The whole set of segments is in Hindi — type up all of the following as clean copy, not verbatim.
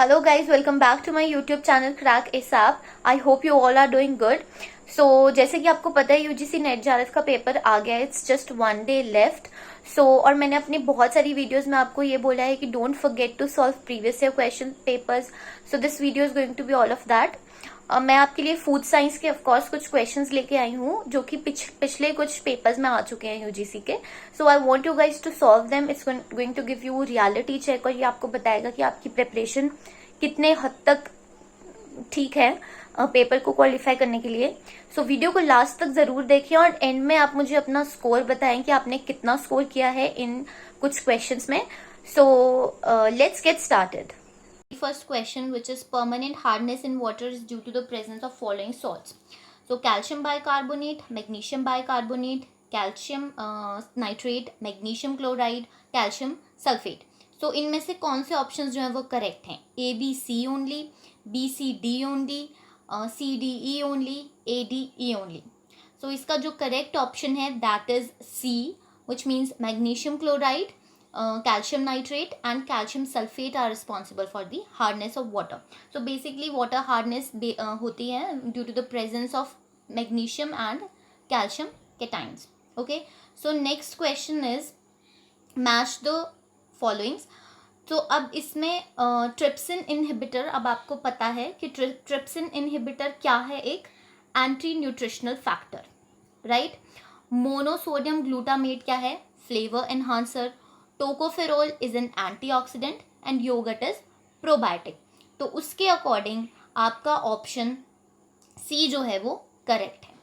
Hello guys, welcome back to my YouTube channel Crack ASAP. I hope you all are doing good. So जैसे कि आपको पता है यूजीसी नेट जेआरएफ का पेपर आ गया है. It's just 1 day left. और मैंने अपनी बहुत सारी वीडियोस में आपको ये बोला है कि don't forget to solve previous year question papers. So this video is going to be all of that. मैं आपके लिए फूड साइंस के ऑफकोर्स कुछ क्वेश्चंस लेके आई हूँ जो कि पिछले कुछ पेपर्स में आ चुके हैं यूजीसी के. So I want you guys to solve them. It's going to give you reality check और ये आपको बताएगा कि आपकी प्रिपरेशन कितने हद तक ठीक है पेपर को क्वालिफाई करने के लिए. सो वीडियो को लास्ट तक जरूर देखिए और एंड में आप मुझे अपना स्कोर बताएं कि आपने कितना स्कोर किया है इन कुछ क्वेश्चंस में. So let's get started. First question, which is permanent hardness in water is due to the presence of following salts. So calcium bicarbonate, magnesium bicarbonate, calcium nitrate, magnesium chloride, calcium sulfate. So इनमें से कौन से ऑप्शंस जो है वो करेक्ट हैं? A B C only, B C D only, C D E only, A D E only. So इसका जो करेक्ट ऑप्शन है that is C, which means magnesium chloride, calcium nitrate and calcium sulfate are responsible for the hardness of water. So basically water hardness होती है due to the presence of magnesium and calcium cations. Okay, so next question is match the followings. तो अब इसमें ट्रिप्सिन इनहिबिटर, अब आपको पता है कि ट्रिप्सिन इनहिबिटर क्या है? एक anti nutritional factor, right. Monosodium glutamate क्या है? Flavour enhancer. Tocopherol is an antioxidant and yoghurt is probiotic. तो उसके अकॉर्डिंग आपका ऑप्शन सी जो है वो करेक्ट है.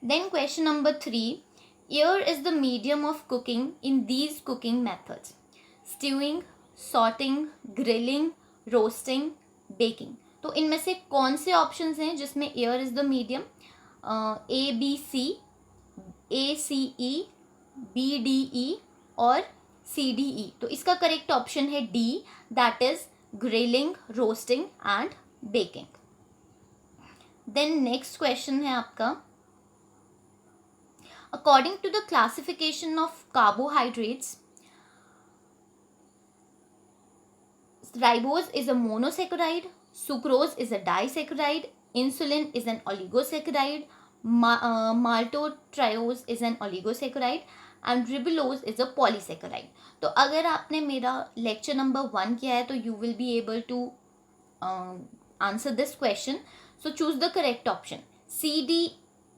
Then question number 3, air is the medium of cooking in these cooking methods: stewing, sauteing, grilling, roasting, baking. तो इनमें से कौन से ऑप्शंस हैं जिसमें air is the medium? A B C, A C E, B D E और सी डी ई. तो इसका करेक्ट ऑप्शन है D, that is grilling, roasting and baking. Then next question है आपका, according to the classification of carbohydrates, ribose is a monosaccharide, sucrose is a disaccharide, insulin is an oligosaccharide, maltodextrose is an oligosaccharide and ribulose is a polysaccharide. तो अगर आपने मेरा लेक्चर नंबर 1 किया है तो you will be able to answer this question. So choose the correct option. C, D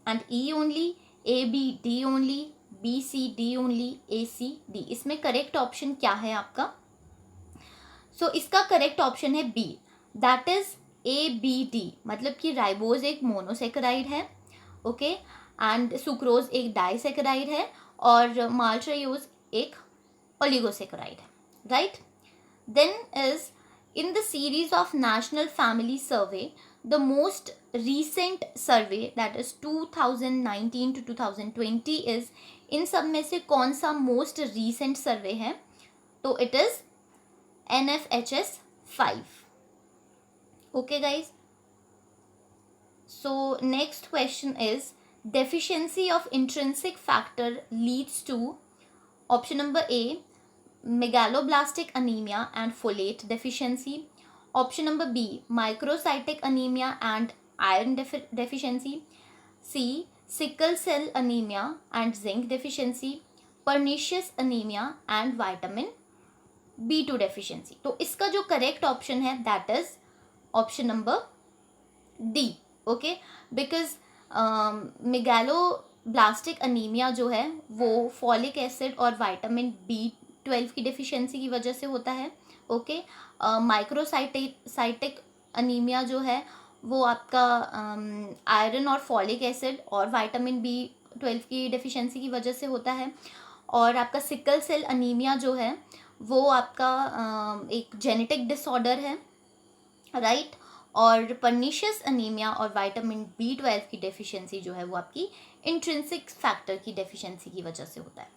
and E only, A, B, D only, B, C, D only, A, C, D. इसमें करेक्ट ऑप्शन क्या है आपका? सो इसका करेक्ट ऑप्शन है B, that is A B D. मतलब कि राइबोज एक मोनोसेक्राइड है, ओके, एंड सुक्रोज एक डाइसेक्राइड है और माल्ट्रायोज एक ओलिगोसेक्राइड है, right. Then is in the series of national family survey, the most recent survey that is 2019 to 2020 is, इन सब में से कौन सा मोस्ट रीसेंट सर्वे है? तो it is NFHS 5. Okay guys, so next question is deficiency of intrinsic factor leads to option number A, megaloblastic anemia and folate deficiency. Option number B, microcytic anemia and iron deficiency. C, sickle cell anemia and zinc deficiency. Pernicious anemia and vitamin B2 deficiency. तो इसका जो करेक्ट ऑप्शन है that is option number D, okay, because megaloblastic anaemia जो है वो फॉलिक एसिड और विटामिन B12 की डेफिशिएंसी की वजह से होता है, ओके. माइक्रोसाइटिक अनीमिया जो है वो आपका आयरन और फॉलिक एसिड और विटामिन B12 की डेफिशिएंसी की वजह से होता है. और आपका सिकल सेल अनीमिया जो है वो आपका एक जेनेटिक डिसऑर्डर है, राइट. और पर्निशियस अनीमिया और विटामिन B12 की डेफिशिएंसी जो है वो आपकी इंट्रिंसिक फैक्टर की डेफिशिएंसी की वजह से होता है,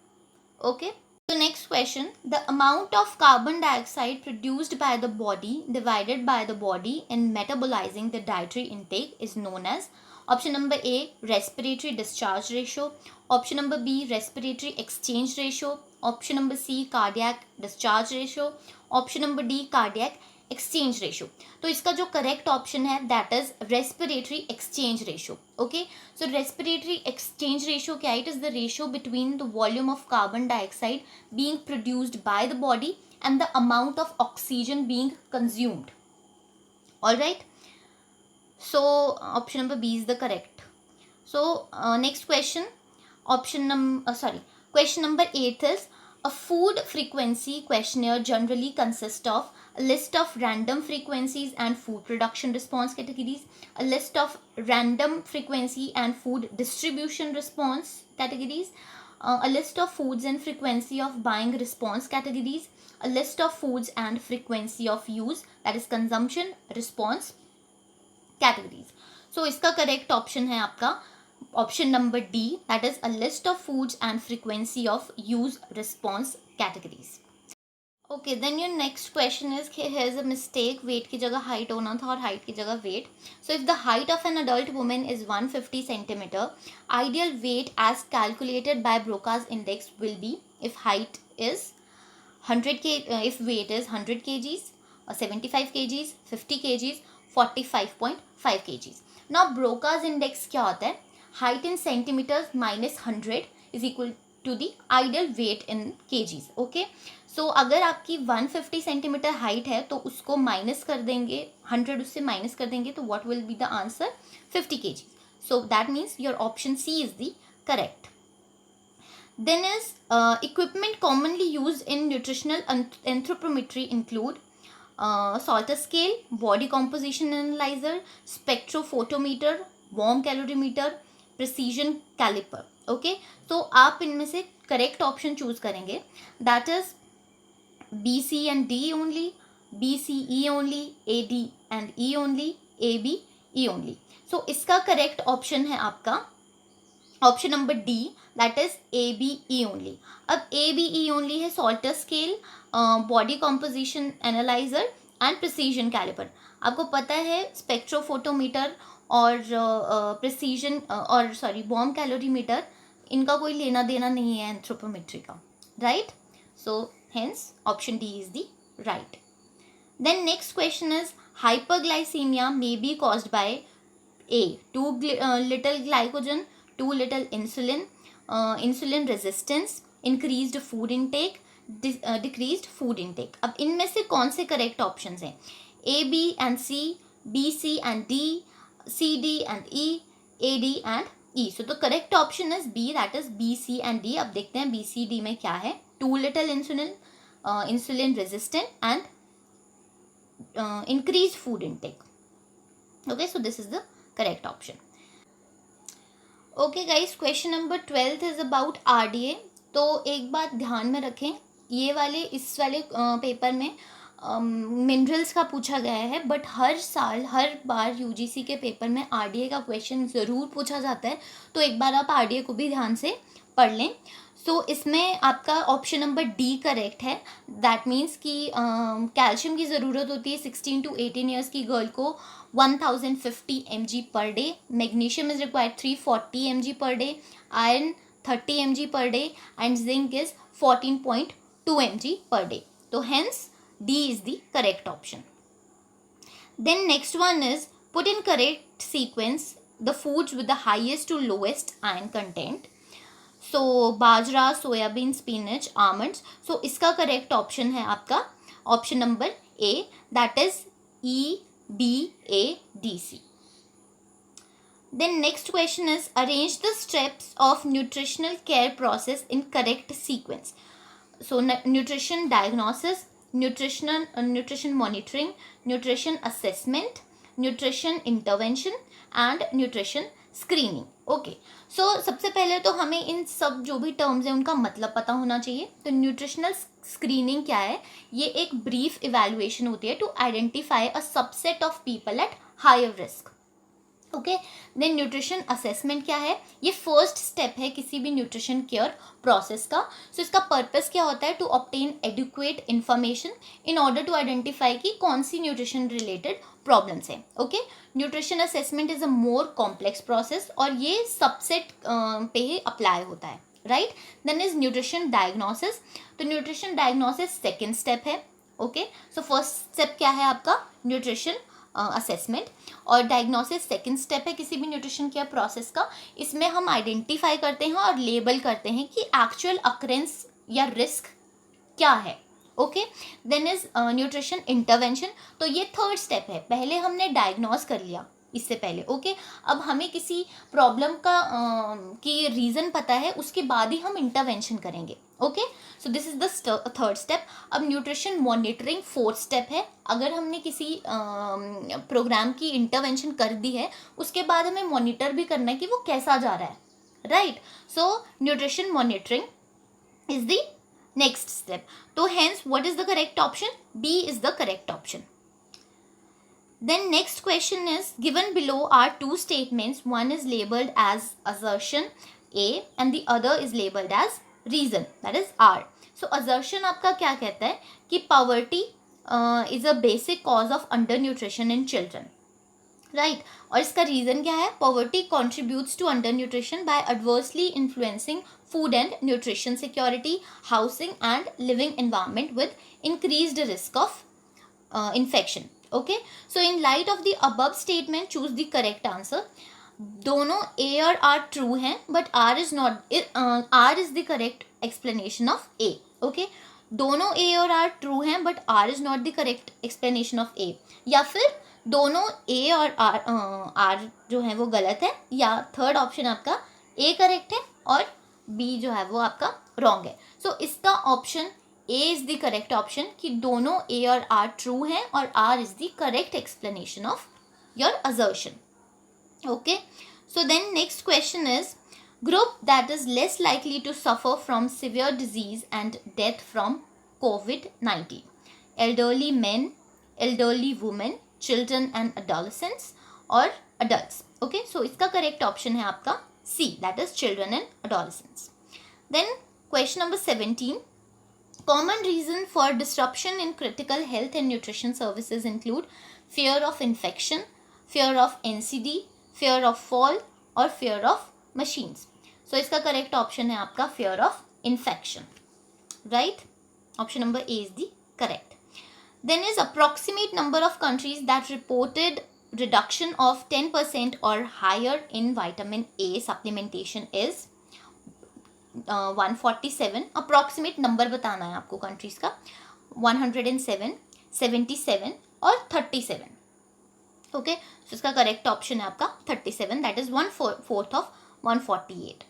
ओके. तो next question, the amount of carbon dioxide produced by the body divided by the body in metabolising the dietary intake is known as. Option number A, respiratory discharge ratio. Option number B, respiratory exchange ratio. Option number C, cardiac discharge ratio. Option number D, cardiac exchange ratio. तो इसका जो करेक्ट ऑप्शन है that is respiratory exchange ratio. Okay, so respiratory exchange ratio क्या है? It is the ratio between the volume of carbon dioxide being produced by the body and the amount of oxygen being consumed. All right, so option number B is the correct. So next question, question number 8 is a food frequency questionnaire generally consists of a list of random frequencies and food production response categories, a list of random frequency and food distribution response categories, a list of foods and frequency of buying response categories, a list of foods and frequency of use, that is consumption response categories. So इसका correct option है आपका option number D, that is a list of foods and frequency of use response categories. Okay, then your next question is, here's a mistake, weight की जगह height होना था और height की जगह weight. So if the height of an adult woman is 150 centimeter, ideal weight as calculated by Broca's index will be if height is 100 kg, if weight is 100 kgs, 75 kgs, 50 kgs, 45.5 kgs. Now Broca's index क्या होता है? Height in centimeters minus 100 is equal to the ideal weight in kgs. Okay, so अगर आपकी 150 सेंटीमीटर हाइट है तो उसको माइनस कर देंगे, 100 उससे माइनस कर देंगे, तो what will be the answer? 50 kgs. So that means your option C is the correct. Then is equipment commonly used in nutritional anthropometry include Salter scale, body composition analyzer, spectrophotometer, warm calorimeter, precision caliper. Okay, so आप इनमें से correct option choose करेंगे, that is B, C and D only, B, C, E only, A, D and E only, A, B, E only. So इसका correct option है आपका option number D, that is A B E only. अब ए बी ई ओनली है Salter scale, body composition analyser and precision calliper. आपको पता है स्पेक्ट्रोफोटोमीटर और प्रिसीजन और बॉम्ब कैलोरीमीटर, इनका कोई लेना देना नहीं है एंथ्रोपोमेट्री का, right? So hence option D is the right. Then next question is hyperglycaemia may be caused by A, too little glycogen, too little insulin, insulin resistance, increased food intake, decreased food intake. अब इनमें से कौन से करेक्ट ऑप्शंस हैं? A, B and C, B, C and D, C, D and E, A, D and E. So the correct option is B, that is B, C and D. अब देखते हैं B, C, D में क्या है. Too little insulin, insulin resistant and increased food intake. Okay, so this is the correct option. Okay guys, question number 12 is about RDA. तो एक बात ध्यान में रखें, ये वाले इस वाले पेपर में मिनरल्स का पूछा गया है, बट हर साल हर बार यूजीसी के पेपर में RDA का क्वेश्चन ज़रूर पूछा जाता है, तो एक बार आप RDA को भी ध्यान से पढ़ लें. सो इसमें आपका ऑप्शन नंबर डी करेक्ट है. दैट मीन्स कि कैल्शियम की ज़रूरत होती है 16 to 18 ईयर्स की गर्ल को 1050 mg per day. Magnesium is required 340 mg per day, iron 30 mg per day and zinc is 14.2 mg per day. तो hence D is the correct option. Then next one is put in correct sequence the foods with the highest to lowest iron content. So bajra, soybean, spinach, almonds. So इसका करेक्ट ऑप्शन है आपका option number A, that is E, B, A, D, C. Then next question is arrange the steps of nutritional care process in correct sequence. So nutrition diagnosis, nutrition monitoring, nutrition assessment, nutrition intervention and nutrition screening. Okay, so सबसे पहले तो हमें इन सब जो भी टर्म्स हैं उनका मतलब पता होना चाहिए. तो न्यूट्रिशनल स्क्रीनिंग क्या है? ये एक ब्रीफ इवैल्यूएशन होती है to identify a subset of people at higher risk. Okay, then nutrition assessment क्या है? ये फर्स्ट स्टेप है किसी भी न्यूट्रिशन केयर प्रोसेस का. सो इसका पर्पस क्या होता है? To obtain adequate information in order to identify कि कौन सी न्यूट्रिशन रिलेटेड प्रॉब्लम्स हैं. Okay, nutrition assessment is a more complex process और ये सबसेट पे ही अप्लाई होता है, right? Then is nutrition diagnosis. तो न्यूट्रिशन डायग्नोसिस सेकेंड स्टेप है. ओके, सो फर्स्ट स्टेप क्या है आपका, न्यूट्रिशन असेसमेंट, और डायग्नोसिस सेकंड स्टेप है किसी भी न्यूट्रिशन केयर प्रोसेस का। इसमें हम आइडेंटिफाई करते हैं और लेबल करते हैं कि एक्चुअल अकरेंस या रिस्क क्या है। Okay, then is nutrition intervention. तो ये थर्ड स्टेप है, पहले हमने डायग्नोस कर लिया इससे पहले। ओके, अब हमें किसी प्रॉब्लम का की रीज़न पता है, उसके बाद ही हम इंटरवेंशन करेंगे। Okay, so this is the third step. अब न्यूट्रिशन मॉनिटरिंग फोर्थ स्टेप है। अगर हमने किसी प्रोग्राम की इंटरवेंशन कर दी है, उसके बाद हमें मॉनिटर भी करना है कि वो कैसा जा रहा है, right. So nutrition monitoring is the next step. So hence what is the correct option? B is the correct option. Then next question is, given below are two statements, one is labeled as assertion A and the other is labeled as reason, that is R. So assertion आपका क्या कहता है कि poverty is a basic cause of undernutrition in children, right और इसका रीज़न क्या है, poverty contributes to under nutrition by adversely influencing food and nutrition security, housing and living environment with increased risk of infection. Okay, so in light of the above statement choose the correct answer. दोनों ए और आर ट्रू हैं, but R is not, R is the correct explanation of A. Okay, दोनों ए और आर ट्रू हैं, but R is not the correct explanation of A, या फिर दोनों ए और आर जो है वो गलत है, या थर्ड ऑप्शन आपका ए करेक्ट है और बी जो है वो आपका रॉन्ग है। सो इसका option A is the correct option कि दोनों ए और आर ट्रू हैं और R is the correct explanation of your assertion. Okay, so then next question is, group that is less likely to suffer from severe disease and death from COVID-19, elderly men, elderly women, children and adolescents or adults. Okay, so इसका correct option है आपका C, that is children and adolescents. Then question number 17, common reason for disruption in critical health and nutrition services include fear of infection, fear of NCD, fear of fall और fear of machines. So इसका करेक्ट ऑप्शन है आपका fear of infection, right? Option number A is the correct. Then is approximate number of countries that reported reduction of 10% or higher in vitamin A supplementation is 147. approximate number बताना है आपको countries का, 107, 77 और 37. Okay, so इसका करेक्ट ऑप्शन है आपका 37, that is 1/4 of 148.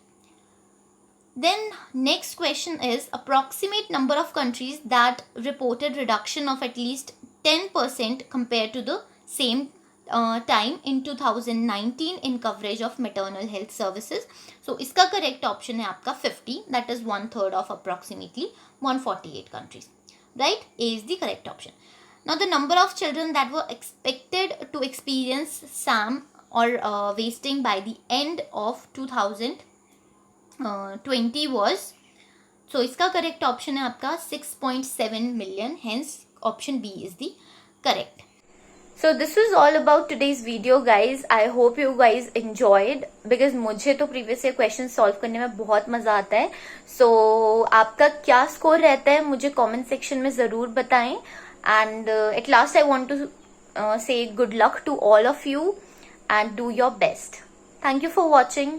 Then next question is, approximate number of countries that reported reduction of at least 10% compared to the same time in 2019 in coverage of maternal health services. So इसका correct option है आपका 50, that is 1/3 of approximately 148 countries, right? A is the correct option. Now the number of children that were expected to experience SAM or wasting by the end of 2020 was, so इसका correct option है आपका 6.7 million, hence option B is the correct. So this was all about today's video guys. I hope you guys enjoyed, because मुझे तो previous year questions solve करने में बहुत मजा आता है. So आपका क्या score रहता है मुझे comment section में जरूर बताएं. And at last I want to say good luck to all of you and do your best. Thank you for watching.